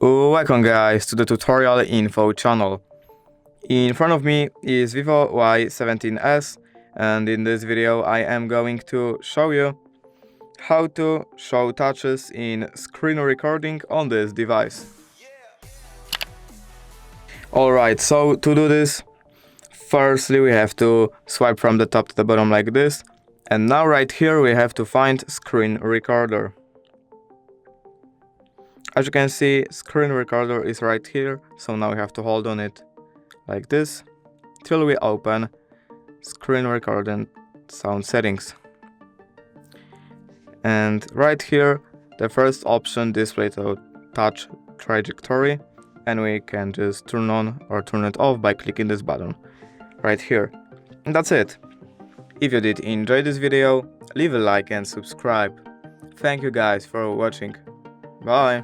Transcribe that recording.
Welcome guys to the tutorial info channel. In front of me is VIVO Y17S, and in this video I am going to show you how to show touches in screen recording on this device. Alright, so to do this, firstly we have to swipe from the top to the bottom like this, and now right here we have to find screen recorder. As you can see, screen recorder is right here, so now we have to hold on it like this till we open screen recorder sound settings. And right here, the first option, display to touch trajectory, and we can just turn on or turn it off by clicking this button right here. And that's it. If you did enjoy this video, leave a like and subscribe. Thank you guys for watching. Bye.